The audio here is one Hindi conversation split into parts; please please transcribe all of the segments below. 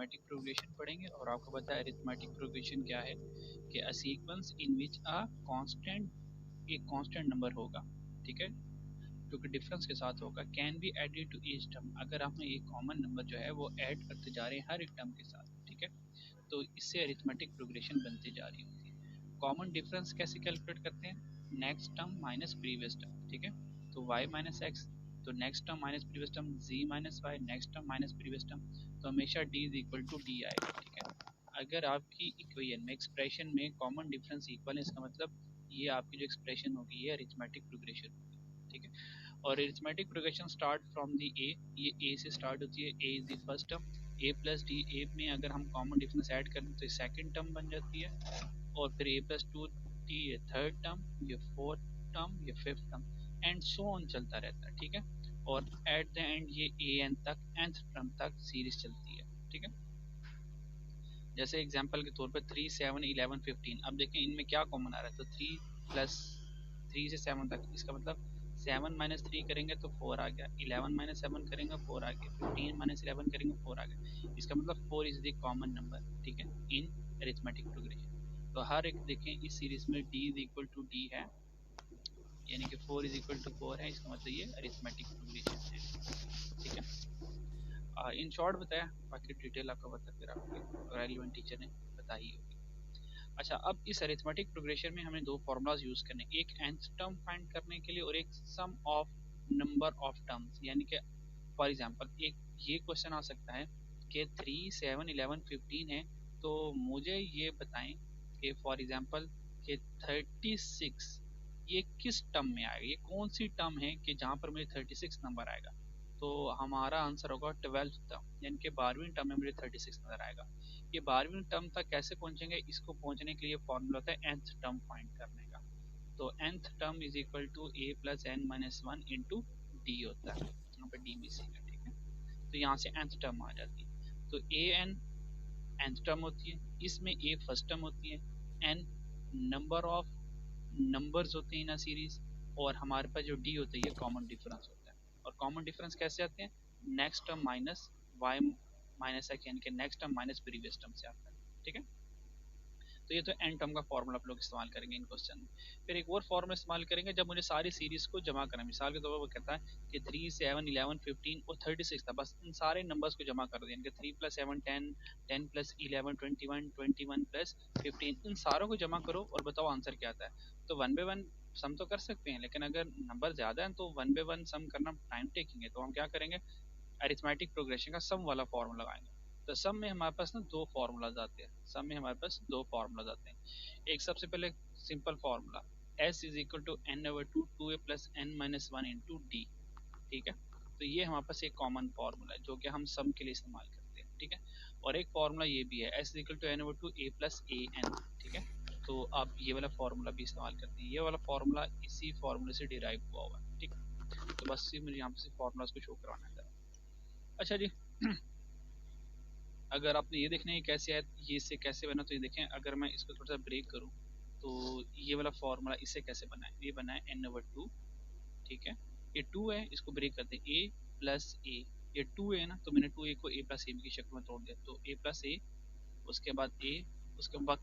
अरिथमेटिक प्रोग्रेशन पढ़ेंगे। और आपको पता है अरिथमेटिक प्रोग्रेशन क्या है कि अ सीक्वेंस इन विच एक कांस्टेंट नंबर होगा, ठीक है, जो कि डिफरेंस के साथ होगा, can be added to each term. अगर आपने एक कॉमन नंबर जो है वो ऐड करते जा रहे हैं हर एक टर्म के साथ, ठीक है, तो इससे अरिथमेटिक प्रोग्रेशन बनती जा रही होती है। कॉमन डिफरेंस कैसे कैलकुलेट करते हैं? Next term minus previous term, ठीक है, तो y माइनस एक्स, तो next term minus previous term z minus Y, next term minus previous term, तो हमेशा d is equal to D आएगा, ठीक है। अगर आपकी इक्वेशन में एक्सप्रेशन में कॉमन डिफरेंस इक्वल है, इसका मतलब ये आपकी जो एक्सप्रेशन होगी ये अरिथमेटिक प्रोग्रेशन होगी, ठीक है। और arithmetic progression start from the a, ये ए से स्टार्ट होती है, a is the first term, a plus d, a में अगर हम कॉमन डिफरेंस ऐड करें तो सेकंड टर्म बन जाती है, और फिर ए प्लस टू डी ये थर्ड टर्म, ये फोर्थ टर्म, ये fifth term, and so on चलता रहता है, ठीक है। और एट द एंड ये ए एन तक, nth टर्म तक सीरीज चलती है, ठीक है। जैसे एग्जांपल के तौर पर 3, 7, 11, 15, अब देखें इनमें क्या कॉमन आ रहा है, तो 3 प्लस 3 से 7 तक, इसका मतलब 7 माइनस 3 करेंगे तो 4 आ गया, 11 माइनस 7 करेंगे 4 आ गया, 15 माइनस 11 करेंगे 4 आ गया, इसका मतलब 4 इज द कॉमन नंबर, ठीक है, इन अरिथमेटिक प्रोग्रेशन। तो हर एक देखें इस सीरीज में d is equal to D है, यानी कि 4 इज इक्वल टू 4 है, इसका मतलब ये अरिथमेटिक प्रोग्रेशन है, ठीक है। इन शॉर्ट बताया, बाकी डिटेल आपको बता फिर आपके रेलिवेंट टीचर ने बताई होगी। अच्छा, अब इस अरिथमेटिक प्रोग्रेशन में हमें दो फार्मूलाज यूज करने, एक nth टर्म फाइंड करने के लिए और एक सम ऑफ नंबर ऑफ टर्म्स, यानी कि फॉर एग्जांपल एक ये क्वेश्चन आ सकता है कि 3, 7, 11, 15 है, तो मुझे ये बताएं कि फॉर एग्जांपल कि 36 ये किस टर्म में आएगा, ये कौन सी टर्म है कि जहाँ पर मुझे 36 नंबर आएगा। तो हमारा आंसर होगा 12th टर्म, यानी कि 12वीं टर्म में मुझे 36 नंबर आएगा। ये 12वीं टर्म तक कैसे पहुंचेंगे, इसको पहुंचने के लिए फॉर्मूला होता है nth टर्म फाइंड करने का। तो nth term is equal to a plus N minus one into D होता है, यहाँ पे डी भी सी है, ठीक है। तो यहाँ से nth टर्म आ जाती है, तो a n nth टर्म होती है, इसमें a फर्स्ट टर्म होती है, n नंबर ऑफ नंबर्स होते हैं ना सीरीज, और हमारे पास जो d होता है ये कॉमन डिफरेंस होता है। और कॉमन डिफरेंस कैसे आते हैं? Next term minus y minus x, यानी कि next term minus previous term से आता है, ठीक है। तो ये तो एन टर्म का फॉर्मूला आप लोग इस्तेमाल करेंगे इन क्वेश्चन में। फिर एक और फॉर्मूला इस्तेमाल करेंगे जब मुझे सारी सीरीज को जमा करना, मिसाल के तौर पर वो कहता है कि 3, 7, 11, 15 और 36 था, बस इन सारे नंबर्स को जमा कर दें, 3 प्लस 7 10, 10 प्लस 11 21, 21 प्लस 15, इन सारों को जमा करो और बताओ आंसर क्या आता है। तो वन बाय वन सम तो कर सकते हैं, लेकिन अगर नंबर ज्यादा है तो वन बाय वन सम करना टाइम टेकिंग है, तो हम क्या करेंगे, अरिथमेटिक प्रोग्रेशन का सम वाला फॉर्मूला लगाएंगे। तो सम में हमारे पास ना दो फार्मूलाज आते हैं, सम में हमारे पास दो फार्मूलाज आते हैं। एक सबसे पहले simple formula s is equal to N over two, 2a plus N minus one into D, ठीक है। तो ये हमारे पास एक कॉमन फार्मूला है जो कि हम सम के लिए इस्तेमाल करते हैं, ठीक है। और एक फार्मूला ये भी है s is equal to N over two a plus A N, ठीक है। तो आप ये वाला फार्मूला भी इस्तेमाल करते हैं, ये वाला फार्मूला इसी फार्मूले से डिराइव हुआ हुआ है, ठीक। तो बस मुझे यहाँ पे फार्मूलाज को शो करवाना है। अच्छा जी, अगर आपने ये देखना है कैसे है, ये इससे कैसे बना, तो ये देखें, अगर मैं इसको थोड़ा सा ब्रेक करूं तो ये वाला फॉर्मूला इससे कैसे बना है, ये बना है एन ओवर टू, ठीक है। ये टू है, इसको ब्रेक करते हैं, ए प्लस ए, ये टू है ना, तो मैंने टू ए को ए प्लस ए की शक्ल में तोड़ दिया, तो ए प्लस ए, उसके बाद ए, उसके बाद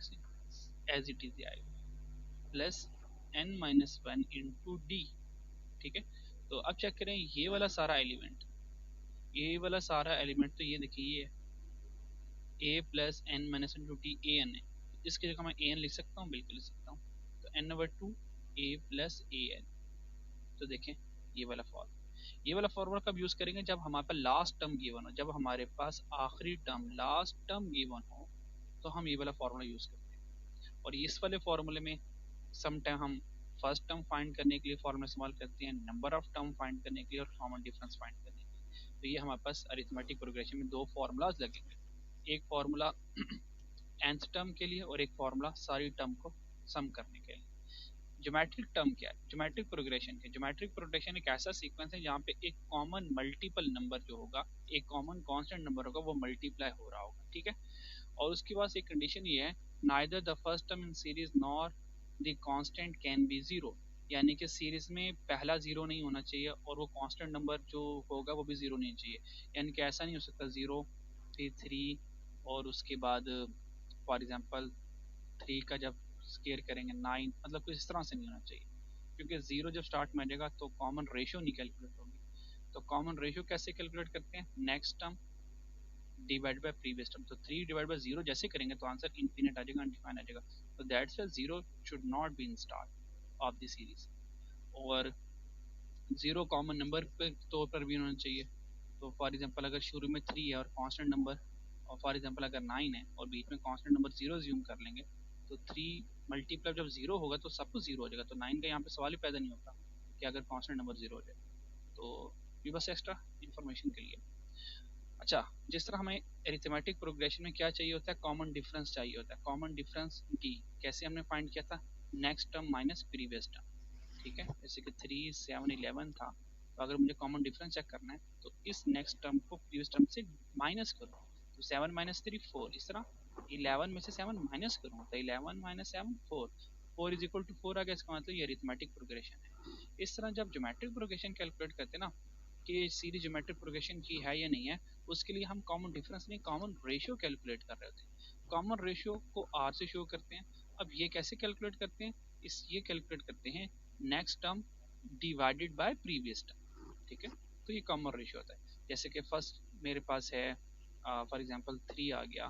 एज इट इज आएगा plus N minus one into D, ठीक है। तो अब चेक करें ये वाला सारा एलिमेंट, ये वाला सारा एलिमेंट, तो ये देखिए ये a plus N minus one to T a n है, इसकी जगह मैं ए एन लिख सकता हूँ, बिल्कुल लिख सकता हूँ। तो N over two A plus A N, तो देखें ये वाला फॉर्मूला कब यूज करेंगे, जब हमारे पास लास्ट टर्म गिवन हो, जब हमारे पास आखिरी टर्म लास्ट टर्म गिवन हो, तो हम ये वाला फॉर्मूला यूज करते हैं। और इस वाले फॉर्मूले में सम टाइम हम फर्स्ट टर्म फाइंड करने के लिए फॉर्मूला इस्तेमाल करते हैं, नंबर ऑफ टर्म फाइंड करने के लिए और कॉमन डिफरेंस फाइंड करने के लिए। तो ये हमारे पास अरिथमेटिक प्रोग्रेशन में दो फॉर्मूलाज लगेंगे, एक फार्मूला nth टर्म के लिए और एक फार्मूला सारी टर्म को सम करने के लिए। ज्योमेट्रिक टर्म क्या है, ज्योमेट्रिक प्रोग्रेशन के, ज्योमेट्रिक प्रोग्रेशन एक ऐसा सीक्वेंस है जहाँ पे एक कॉमन मल्टीपल नंबर जो होगा, एक कॉमन कांस्टेंट नंबर होगा, वो मल्टीप्लाई हो रहा होगा, ठीक है। और उसके बाद एक कंडीशन ये है, neither the first term in series nor the constant can be zero, यानी कि सीरीज में पहला जीरो नहीं होना चाहिए और वो कांस्टेंट नंबर जो होगा वो भी जीरो नहीं चाहिए, यानी कि ऐसा नहीं हो सकता 0 फिर 3 और उसके बाद फॉर एग्जांपल 3 का जब स्केयर करेंगे 9, मतलब कुछ इस तरह से नहीं होना चाहिए, क्योंकि 0 जब स्टार्ट में आ जाएगा तो कॉमन रेशियो नहीं कैलकुलेट होगी। तो कॉमन रेशियो कैसे कैलकुलेट करते हैं, next term divide by previous term. तो 3 डिवाइड बाय 0 जैसे करेंगे तो आंसर इनफिनिट आ जाएगा, अनडिफाइंड आ जाएगा। तो that's why 0 should not be in start of the series. और 0 कॉमन नंबर के तौर पर भी होना चाहिए। तो फॉर एग्जांपल अगर शुरू में 3 है और कांस्टेंट नंबर, और फॉर एग्जांपल अगर 9 है और बीच में कांस्टेंट नंबर 0 ज्यूम कर लेंगे, तो 3 मल्टीप्लाई जब 0 होगा तो सब कुछ 0 हो जाएगा। तो 9 का यहाँ पे सवाल ही पैदा नहीं होता कि अगर कांस्टेंट नंबर 0 हो जाए। तो ये बस एक्स्ट्रा इन्फॉर्मेशन के लिए। अच्छा, जिस तरह हमें एरिथमेटिक प्रोग्रेशन में क्या चाहिए होता है, कॉमन डिफरेंस चाहिए होता है। कॉमन डिफरेंस डी कैसे हमने फाइंड किया था, next term minus previous term. ठीक है, जैसे कि 3, 7, 11 था, तो अगर मुझे कॉमन डिफरेंस चेक करना है तो इस नेक्स्ट टर्म को प्रीवियस टर्म से माइनस करो। तो 7 माइनस 3 4, इस तरह 11 में से 7 माइनस करूँ तो 11 माइनस 7 4, 4 इज इक्वल टू 4 आ गया। इसका मतलब ये अरिथमेटिक प्रोग्रेशन है। इस तरह जब ज्योमेट्रिक प्रोग्रेशन कैलकुलेट करते हैं ना कि सीरीज ज्योमेट्रिक प्रोग्रेशन की है या नहीं है, उसके लिए हम कॉमन डिफरेंस नहीं, कॉमन रेशियो कैलकुलेट कर रहे होते हैं। कॉमन रेशियो को आर से शो करते हैं। अब ये कैसे कैलकुलेट करते हैं, इस ये कैलकुलेट करते हैं next term divided by previous term. ठीक है, तो ये कॉमन रेशियो होता है। जैसे कि फर्स्ट मेरे पास है फॉर एग्जांपल 3 आ गया,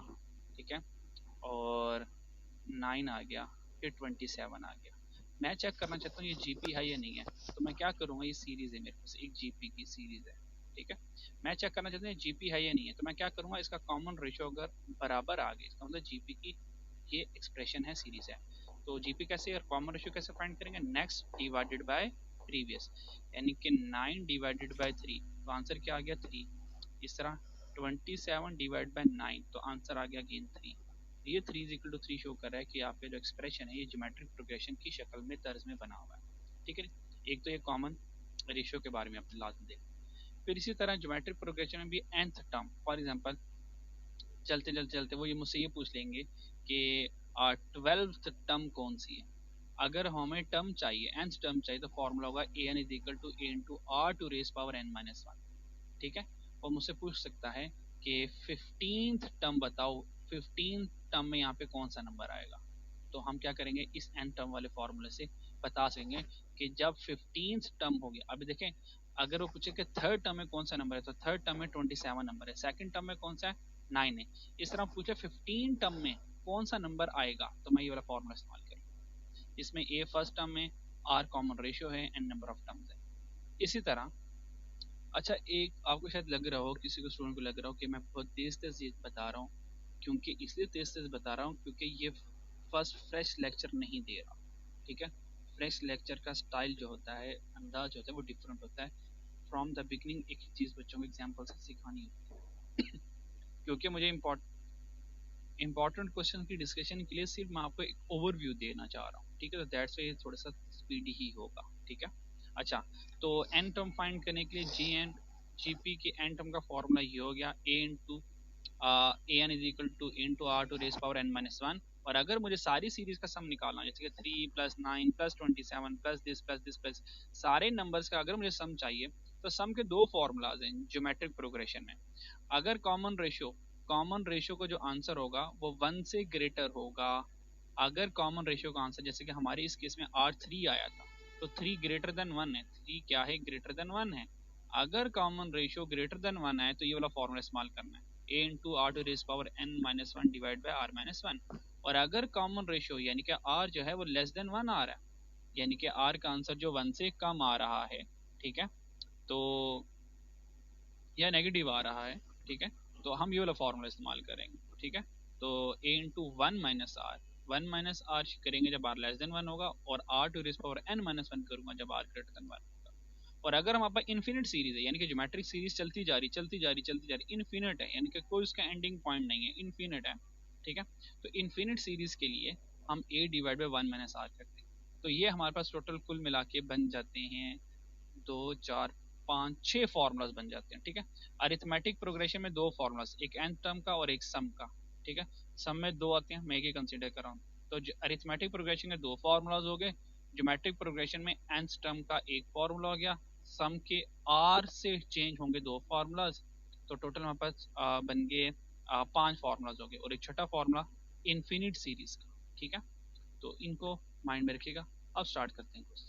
ठीक है, और 9 आ गया, फिर 27 आ गया। मैं चेक करना चाहता हूँ ये जीपी है या नहीं है, तो मैं क्या करूँगा, ये सीरीज है मेरे पास, एक जीपी की सीरीज है। ठीक है, मैं चेक करना चाहता हूँ जीपी है या नहीं है, तो मैं क्या करूँगा, इसका कॉमन रेशियो अगर बराबर आ गया, इसका मतलब जीपी की ये एक्सप्रेशन है, सीरीज है। तो जीपी कैसे और कॉमन रेशियो कैसे फाइंड करेंगे, नेक्स्ट डिवाइडेड बाय प्रीवियस, यानी कि 9 डिवाइडेड बाय 3, तो आंसर क्या आ गया 3। इस तरह 27 डिवाइड बाय 9, तो आंसर आ गया अगेन 3। ये 3 इज इक्वल टू 3 शो कर रहा है कि आपका जो एक्सप्रेशन है ये ज्योमेट्रिक प्रोग्रेशन की शक्ल में तर्ज में बना हुआ है। ठीक है, एक तो ये कॉमन रेशियो के बारे में आपने लाजम देखा। फिर इसी तरह ज्योमेट्रिक प्रोग्रेशन में भी nth टर्म, फॉर एग्जांपल चलते चलते चलते वो ये मुझसे ये पूछ लेंगे कि 12th टर्म कौन सी है। अगर हमें टर्म चाहिए, nth टर्म चाहिए, तो फॉर्मूला होगा a n is equal to a into r to raise power n minus one. ठीक है, वो मुझसे पूछ सकता है कि 15th टर्म बताओ, 15th टर्म में यहाँ पे कौन सा नंबर आएगा। तो हम क्या करेंगे, इस n टर्म वाले फॉर्मूले से बता सकेंगे कि जब 15th टर्म हो गया। अभी देखें, अगर वो पूछे कि थर्ड टर्म में कौन सा नंबर है, तो थर्ड टर्म में 27 नंबर है, सेकंड टर्म में कौन सा है 9 है। इस तरह पूछे 15 टर्म में कौन सा नंबर आएगा, तो मैं ये वाला फॉर्मूला इस्तेमाल करूँगा। इसमें ए फर्स्ट टर्म में, आर कॉमन रेशियो है, एन नंबर ऑफ टर्म्स है। इसी तरह अच्छा, एक आपको शायद लग रहा हो, किसी को स्टूडेंट को लग रहा हो कि मैं बहुत तेज तेज बता रहा हूँ, क्योंकि इसलिए तेज तेज बता रहा हूँ क्योंकि ये फर्स्ट फ्रेश लेक्चर नहीं दे रहा। ठीक है, फ्रेश लेक्चर का स्टाइल जो होता है, अंदाज होता है, वो डिफरेंट होता है। फ्रॉम द बिगनिंग एक ही चीज़ बच्चों को एग्जाम्पल से सिखानी होती है। क्योंकि मुझे इंपॉर्टेंट क्वेश्चन की डिस्कशन के लिए सिर्फ मैं आपको एक ओवरव्यू देना चाह रहा हूँ। ठीक है, तो दैट्स वाई ये थोड़ा सा स्पीडी ही होगा। ठीक है, अच्छा, तो एन टर्म फाइंड करने के लिए जी एंड जी पी के एन टर्म का फॉर्मूला ये हो गया, a into a n is equal to into r to raise power n minus one. और अगर मुझे सारी सीरीज का सम निकालना है, जैसे कि 3 plus 9 plus 27 plus this plus सारे नंबर्स का अगर मुझे सम चाहिए, तो सम के दो फॉर्मूलाज हैं ज्योमेट्रिक प्रोग्रेशन में। अगर कॉमन रेशियो का जो आंसर होगा वो 1 से ग्रेटर होगा। अगर कॉमन रेशियो का आंसर, जैसे कि हमारे इस केस में R3 आया था, तो 3 ग्रेटर देन 1 है, 3 क्या है ग्रेटर देन 1 है। अगर कॉमन रेशियो ग्रेटर देन 1 है तो ये वाला फॉर्मूला इस्तेमाल करना है, a into r to raise power n minus one divide by r minus one. और अगर कॉमन रेशियो यानी कि आर जो है वो लेस देन 1 आ रहा है, यानी कि आर का आंसर जो 1 से कम आ रहा है, ठीक है, तो या नेगेटिव आ रहा है, ठीक है, तो हम ये वाला फॉर्मूला इस्तेमाल करेंगे। ठीक है, तो a into one minus r, one minus r करेंगे जब आर लेस देन वन होगा, और r to raise power n minus one करूंगा जब आर ग्रेटर देन वन होगा। और अगर हमारे पास इन्फिनिट सीरीज है, यानी कि ज्योमेट्रिक सीरीज चलती जा रही चलती जा रही चलती जा रही, इन्फिनिट है, यानी कि कोई उसका एंडिंग पॉइंट नहीं है, इन्फिनिट है। ठीक है, तो इन्फिनिट सीरीज के लिए हम a divide by one minus r करते हैं। तो ये हमारे पास टोटल कुल मिला के बन जाते हैं 2 4 5 6 फार्मूलाज बन जाते हैं। ठीक है, अरिथमेटिक प्रोग्रेशन में दो फार्मूलाज, एक nth टर्म का और एक सम का। ठीक है, सम में दो आते हैं, मैं एक ही कंसिडर कर रहा हूँ। तो अरिथमेटिक प्रोग्रेशन के दो फार्मूलाज हो गए, ज्योमेट्रिक प्रोग्रेशन में nth टर्म का एक फार्मूला हो गया, सम के r से चेंज होंगे दो फार्मूलाज। तो टोटल हमारे पास बन गए पांच फार्मूलाज हो गए और एक छठा फार्मूला इन्फिनिट सीरीज का। ठीक है, तो इनको माइंड में रखिएगा। अब स्टार्ट करते हैं क्वेश्चन।